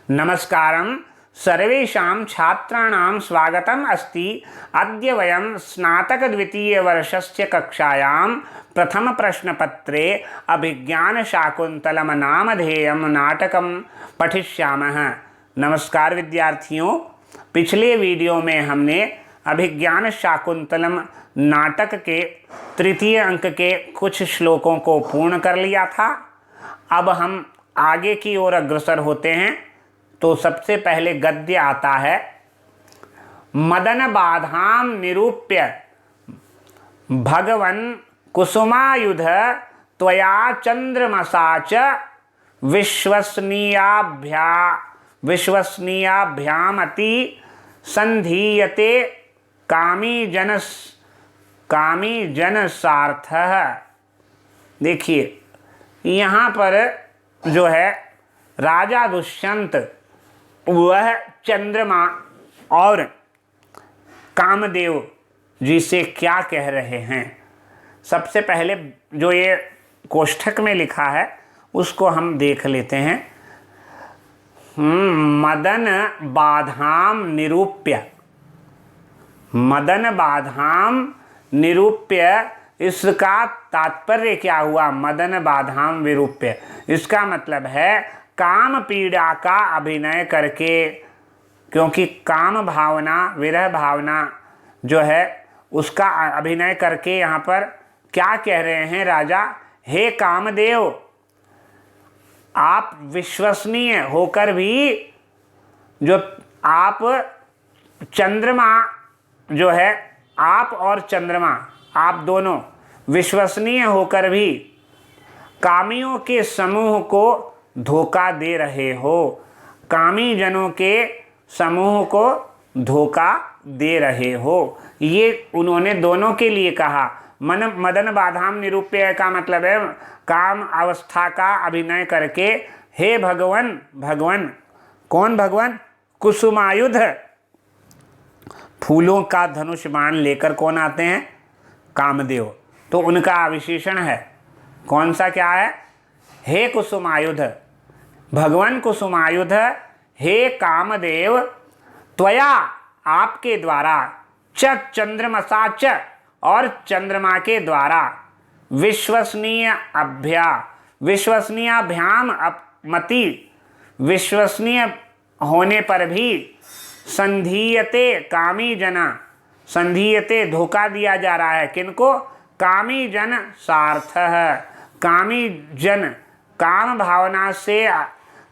नमस्कारं सर्वेषां छात्राणां स्वागतम् अस्ति। अद्य वयं स्नातकद्वितीयवर्षस्य कक्षायां प्रथमप्रश्नपत्रे अभिज्ञानशाकुन्तलम नामधेयं नाटकं पठिष्यामः। नमस्कार विद्यार्थियों, पिछले वीडियो में हमने अभिज्ञानशाकुन्तलम नाटक के तृतीय अंक के कुछ श्लोकों को पूर्ण कर लिया था। अब हम आगे की ओर अग्रसर होते हैं। तो सबसे पहले गद्य आता है। मदन बाधाम निरूप्य भगवन कुसुमायुध त्वया चंद्रमसा च विश्वसनीयाभ्यामति संधीयते कामी जन सार्थः। देखिए, यहाँ पर जो है राजा दुष्यंत वह चंद्रमा और कामदेव जी से क्या कह रहे हैं। सबसे पहले जो ये कोष्ठक में लिखा है उसको हम देख लेते हैं। मदन बाधाम निरूप्य, मदन बाधाम निरूप्य, इसका तात्पर्य क्या हुआ? मदन बाधाम विरूप्य, इसका मतलब है काम पीड़ा का अभिनय करके, क्योंकि काम भावना, विरह भावना जो है उसका अभिनय करके यहाँ पर क्या कह रहे हैं राजा? हे कामदेव, आप विश्वसनीय होकर भी जो आप चंद्रमा जो है, आप और चंद्रमा, आप दोनों विश्वसनीय होकर भी कामियों के समूह को धोखा दे रहे हो, कामी जनों के समूह को धोखा दे रहे हो। ये उन्होंने दोनों के लिए कहा। मदन बाधाम निरूप्य का मतलब है काम अवस्था का अभिनय करके हे भगवन, भगवन कौन भगवन? कुसुमायुध, फूलों का धनुष बाण लेकर कौन आते हैं? कामदेव। तो उनका विशेषण है कौन सा? क्या है? हे कुसुमायुध, भगवान कुसुमायुध, हे कामदेव, त्वया आपके द्वारा, च चंद्रमसा च और चंद्रमा के द्वारा, विश्वसनीयाभ्याम मति, विश्वसनीय होने पर भी, संधीयते कामी जना, संधीयते धोखा दिया जा रहा है किनको? कामी जन सार्थः, कामी जन काम भावना से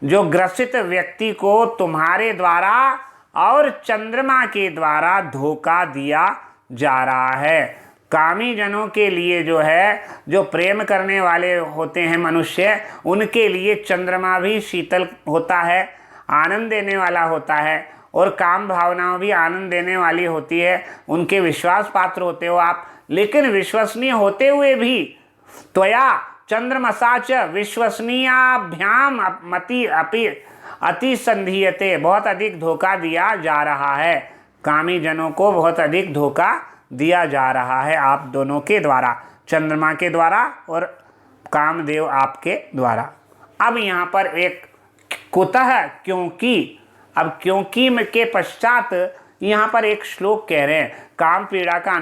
जो ग्रसित व्यक्ति को तुम्हारे द्वारा और चंद्रमा के द्वारा धोखा दिया जा रहा है। कामी जनों के लिए जो है, जो प्रेम करने वाले होते हैं मनुष्य, उनके लिए चंद्रमा भी शीतल होता है, आनंद देने वाला होता है, और काम भावनाओं भी आनंद देने वाली होती है। उनके विश्वास पात्र होते हो आप। लेकिन विश्वसनीय होते हुए भी त्वया चंद्रमसा च विश्वसनीयाभ्याम मति अति संधीयते, बहुत अधिक धोखा दिया जा रहा है। कामी जनों को बहुत अधिक धोखा दिया जा रहा है आप दोनों के द्वारा, चंद्रमा के द्वारा और कामदेव आपके द्वारा। अब यहाँ पर एक कुतः, क्योंकि, अब क्योंकि के पश्चात यहाँ पर एक श्लोक कह रहे हैं। काम पीड़ा का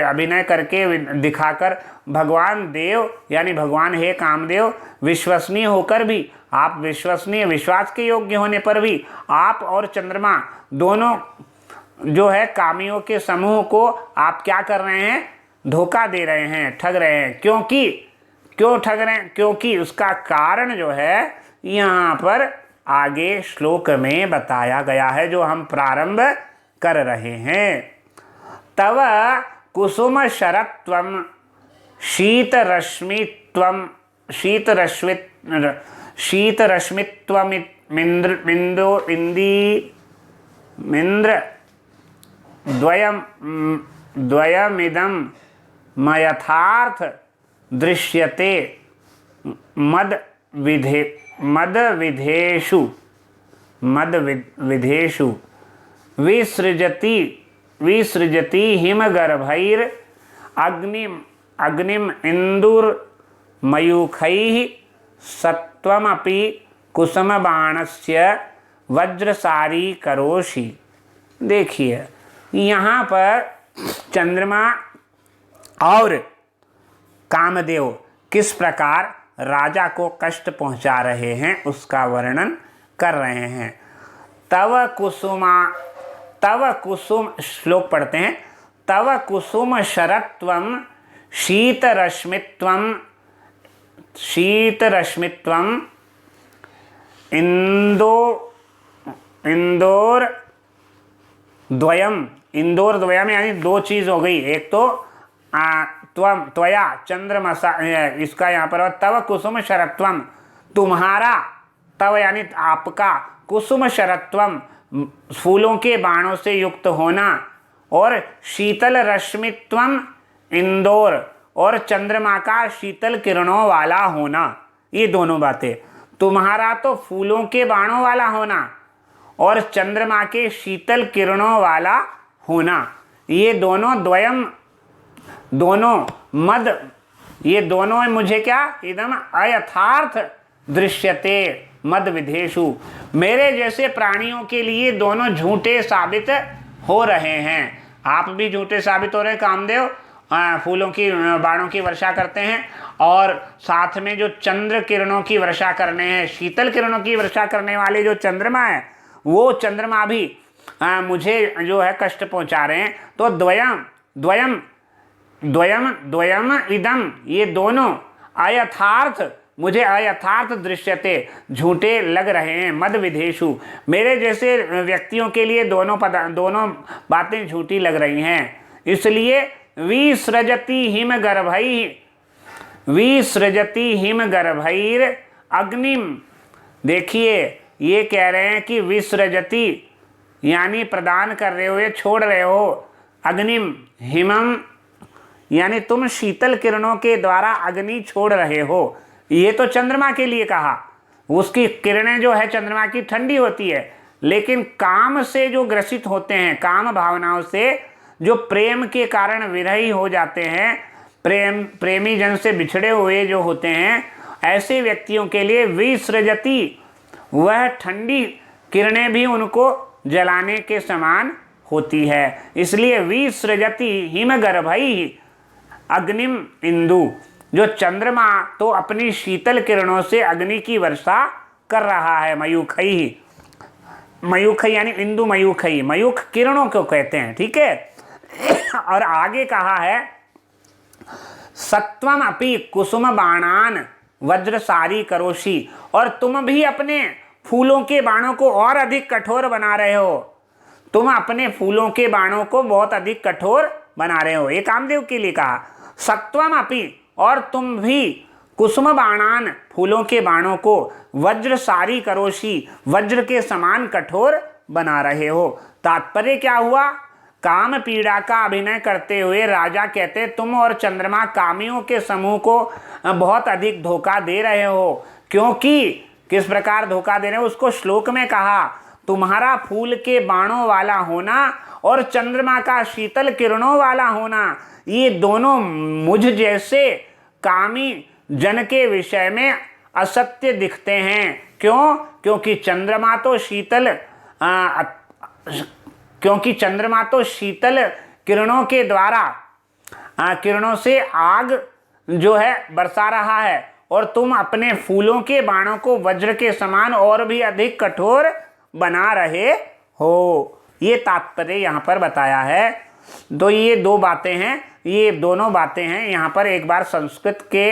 अभिनय करके दिखाकर भगवान देव यानी भगवान हे कामदेव, विश्वसनीय होकर भी, आप विश्वसनीय, विश्वास के योग्य होने पर भी आप और चंद्रमा दोनों जो है कामियों के समूह को आप क्या कर रहे हैं? धोखा दे रहे हैं, ठग रहे हैं। क्योंकि, क्यों ठग रहे हैं? क्योंकि उसका कारण जो है यहाँ पर आगे श्लोक में बताया गया है, जो हम प्रारंभ कर रहे हैं। तव कुसुम शरत्वम शीतरश्मित्वमिन्द्र द्वयमिदं मयथार्थ दृश्यते मदविधेषु विसृजति हिमगर्भैर अग्निम इंदुर्मयूखैः सत्वमपि कुसुमबाणस्य वज्रसारी करोषि। देखिए यहाँ पर चंद्रमा और कामदेव किस प्रकार राजा को कष्ट पहुंचा रहे हैं उसका वर्णन कर रहे हैं। तव कुसुम, श्लोक पढ़ते हैं। तव कुसुम शरत्वम शीतरश्मित्वम इंदोर द्वयम यानी दो चीज हो गई। एक तो त्वया चंद्रमसा, इसका यहाँ पर तव कुसुम शरत्वम, तुम्हारा, तव यानी आपका, कुसुम शरत्वम फूलों के बाणों से युक्त होना, और शीतल रश्मित्वम इंदौर, और चंद्रमा का शीतल किरणों वाला होना। ये दोनों बातें, तुम्हारा तो फूलों के बाणों वाला होना और चंद्रमा के शीतल किरणों वाला होना, ये दोनों द्वयम, दोनों मद, ये दोनों मुझे क्या एकदम अयथार्थ दृश्यते मद विधेषु, मेरे जैसे प्राणियों के लिए दोनों झूठे साबित हो रहे हैं। आप भी झूठे साबित हो रहे हैं। कामदेव फूलों की बाणों की वर्षा करते हैं और साथ में जो चंद्र किरणों की वर्षा करने हैं, शीतल किरणों की वर्षा करने वाले जो चंद्रमा है, वो चंद्रमा भी मुझे जो है कष्ट पहुंचा रहे हैं। तो द्वयम इदम, ये दोनों अयथार्थ, मुझे अयथार्थ दृश्यते, झूठे लग रहे हैं। मद विधेषु, मेरे जैसे व्यक्तियों के लिए दोनों बातें झूठी लग रही हैं। इसलिए विसृजति हिम गर्भैर अग्निम। देखिए ये कह रहे हैं कि विसृजति यानी प्रदान कर रहे हो, ये छोड़ रहे हो, अग्निम हिमम यानी तुम शीतल किरणों के द्वारा अग्नि छोड़ रहे हो। ये तो चंद्रमा के लिए कहा, उसकी किरणें जो है चंद्रमा की ठंडी होती है, लेकिन काम से जो ग्रसित होते हैं, काम भावनाओं से जो प्रेम के कारण विरही हो जाते हैं, प्रेमी जन से बिछड़े हुए जो होते हैं, ऐसे व्यक्तियों के लिए विसृजति, वह ठंडी किरणें भी उनको जलाने के समान होती है। इसलिए विसृजति हिमगर्भैः अग्निम इंदु, जो चंद्रमा तो अपनी शीतल किरणों से अग्नि की वर्षा कर रहा है। मयूखैः, यानी इंदु मयूखैः, मयूख किरणों को कहते हैं, ठीक है। और आगे कहा है सत्वम अपि कुसुम बाणान वज्रसारी करोषि, और तुम भी अपने फूलों के बाणों को और अधिक कठोर बना रहे हो। तुम अपने फूलों के बाणों को बहुत अधिक कठोर बना रहे हो। ये कामदेव के लिए कहा। सत्वम अपि, और तुम भी कुसुम बाणान फूलों के बाणों को वज्रसारी करोषि, वज्र के समान कठोर बना रहे हो। तात्पर्य क्या हुआ? काम पीड़ा का अभिनय करते हुए राजा कहते तुम और चंद्रमा कामियों के समूह को बहुत अधिक धोखा दे रहे हो। क्योंकि किस प्रकार धोखा दे रहे हो उसको श्लोक में कहा, तुम्हारा फूल के बाणों वाला होना और चंद्रमा का शीतल किरणों वाला होना, ये दोनों मुझ जैसे कामी जन के विषय में असत्य दिखते हैं। क्यों? क्योंकि चंद्रमा तो शीतल किरणों के द्वारा किरणों से आग जो है बरसा रहा है, और तुम अपने फूलों के बाणों को वज्र के समान और भी अधिक कठोर बना रहे हो। ये तात्पर्य यहाँ पर बताया है। तो ये दो बातें हैं, ये दोनों बातें हैं। यहाँ पर एक बार संस्कृत के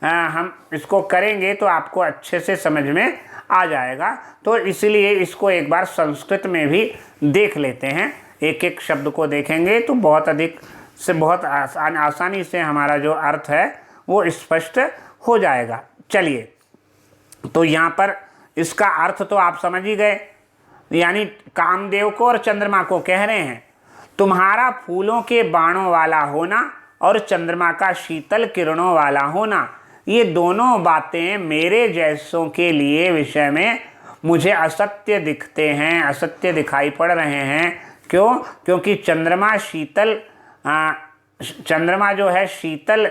हम इसको करेंगे तो आपको अच्छे से समझ में आ जाएगा। तो इसलिए इसको एक बार संस्कृत में भी देख लेते हैं। एक एक शब्द को देखेंगे तो बहुत अधिक से बहुत आसानी से हमारा जो अर्थ है वो स्पष्ट हो जाएगा। चलिए, तो यहाँ पर इसका अर्थ तो आप समझ ही गए। यानी कामदेव को और चंद्रमा को कह रहे हैं तुम्हारा फूलों के बाणों वाला होना और चंद्रमा का शीतल किरणों वाला होना, ये दोनों बातें मेरे जैसों के लिए विषय में मुझे असत्य दिखते हैं, असत्य दिखाई पड़ रहे हैं। क्यों? क्योंकि चंद्रमा जो है शीतल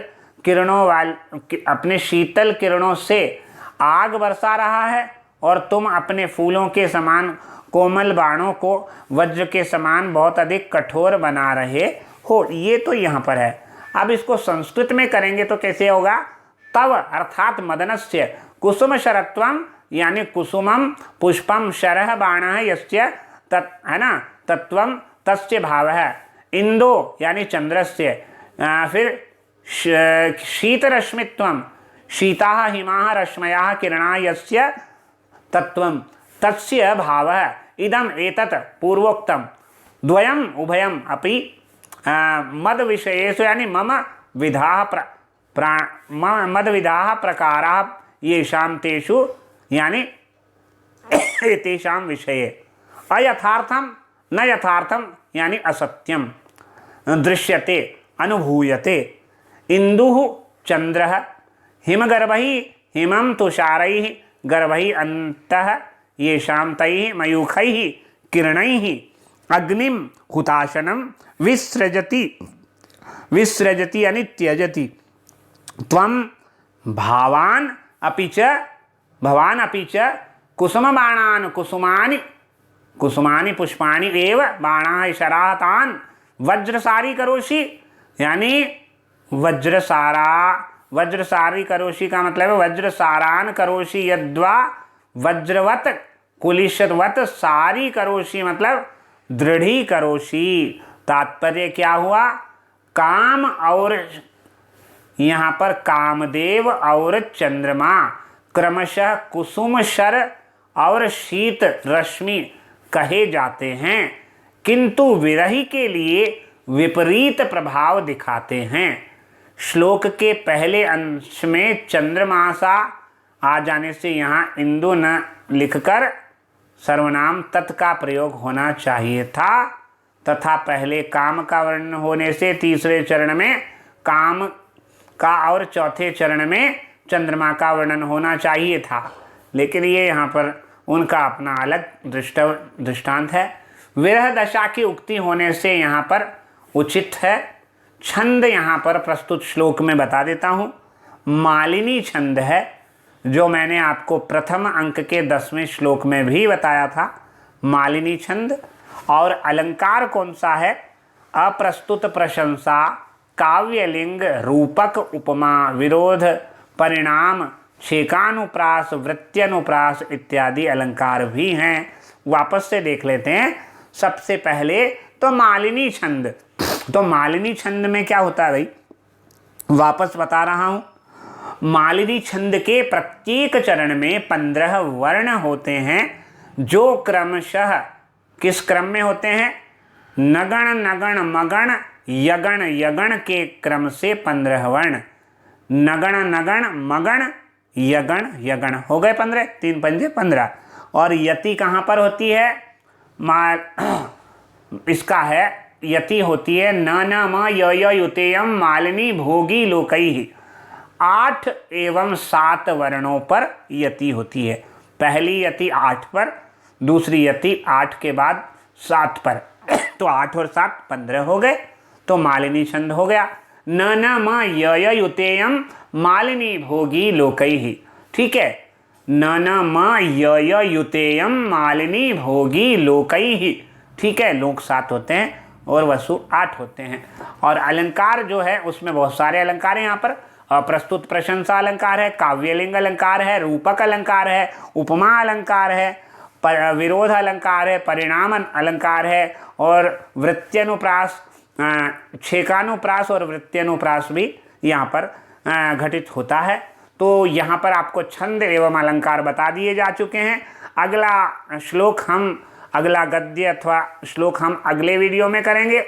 किरणों अपने शीतल किरणों से आग बरसा रहा है, और तुम अपने फूलों के समान कोमल बाणों को वज्र के समान बहुत अधिक कठोर बना रहे हो। ये तो यहाँ पर है। अब इसको संस्कृत में करेंगे तो कैसे होगा? तव अर्थात मदनस्य कुसुम शरत्वम, यानी कुसुमम पुष्पम शरः बाणः यस्य तत् है ना तत्वम तस्य भावः। इंदो यानी चंद्रस्य, फिर शीतरश्मित्वम शीताः हिमाः रश्मयाः किरणा यस्य तत्वम तस्य भावः। इदम एतत् पूर्वोक्तम द्वयम उभयम अपि मद विषयेषु, यानी मम विधाः प्रकाराः येषां तेषु, यानी एतेषां विषये अयथार्थम न यथार्थम, यानी असत्यम दृश्यते अनुभूयते। इंदुः चंद्रः हिमगर्भैः हिमं तुषारैः गर्भैः अन्तः येषां तैः मयूखैः किरणैः अग्निं हुताशनं विसृजति यानी त्यजति। त्वं भवान् अपि च कुसुमबाणान् कुसुमानि पुष्पाणि एव बाणाः शराः तान् वज्रसारी करोषि, यानी वज्रसारी करोषि का मतलब है वज्रसारान करोषि यद्वा वज्रवत कुलिशवत सारी करोषि मतलब दृढ़ी करोषि। तात्पर्य क्या हुआ? काम और यहाँ पर कामदेव और चंद्रमा क्रमशः कुसुम शर और शीत रश्मि कहे जाते हैं, किंतु विरही के लिए विपरीत प्रभाव दिखाते हैं। श्लोक के पहले अंश में चंद्रमासा आ जाने से यहाँ इंदु न लिखकर सर्वनाम तत् का प्रयोग होना चाहिए था, तथा पहले काम का वर्णन होने से तीसरे चरण में काम का और चौथे चरण में चंद्रमा का वर्णन होना चाहिए था। लेकिन ये यहाँ पर उनका अपना अलग दृष्टांत है। विरह दशा की उक्ति होने से यहाँ पर उचित है। छंद यहाँ पर प्रस्तुत श्लोक में बता देता हूँ। मालिनी छंद है, जो मैंने आपको प्रथम अंक के 10वें श्लोक में भी बताया था, मालिनी छंद। और अलंकार कौन सा है? अप्रस्तुत प्रशंसा, काव्यलिंग, रूपक, उपमा, विरोध, परिणाम, छेकानुप्रास, वृत्त्यनुप्रास इत्यादि अलंकार भी हैं। वापस से देख लेते हैं। सबसे पहले तो मालिनी छंद। तो मालिनी छंद में क्या होता है भाई? वापस बता रहा हूँ। मालिनी छंद के प्रत्येक चरण में 15 वर्ण होते हैं, जो क्रमशः किस क्रम में होते हैं? नगण नगण मगण यगण यगण के क्रम से 15 वर्ण। नगण नगण मगण यगण यगण हो गए 15, 3 पंजे 15। और यति कहाँ पर होती है? इसका है यति होती है न न म य युतेयम मालिनी भोगी लोकैः। 8 एवं 7 वर्णों पर यति होती है। पहली यति 8 पर, दूसरी यति 8 के बाद 7 पर। तो 8 और 7 15 हो गए, तो मालिनी छंद हो गया। न न म य युतेयम मालिनी भोगी लोकैः। ठीक है, न न म य युतेयम मालिनी भोगी लोकैः। ठीक है, लोक 7 होते हैं और वसु 8 होते हैं। और अलंकार जो है उसमें बहुत सारे अलंकार हैं। यहाँ पर प्रस्तुत प्रशंसा अलंकार है, काव्यलिंग अलंकार है, रूपक अलंकार है, उपमा अलंकार है, विरोध अलंकार है, परिणाम अलंकार है, और वृत्त्यनुप्रास, छेकानुप्रास और वृत्त्यनुप्रास भी यहाँ पर घटित होता है। तो यहाँ पर आपको छंद एवं अलंकार बता दिए जा चुके हैं। अगला श्लोक हम अगला गद्य अथवा श्लोक हम अगले वीडियो में करेंगे।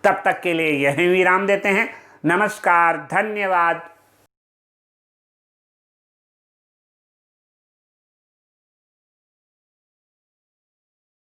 तब तक के लिए यहीं विराम देते हैं। नमस्कार, धन्यवाद।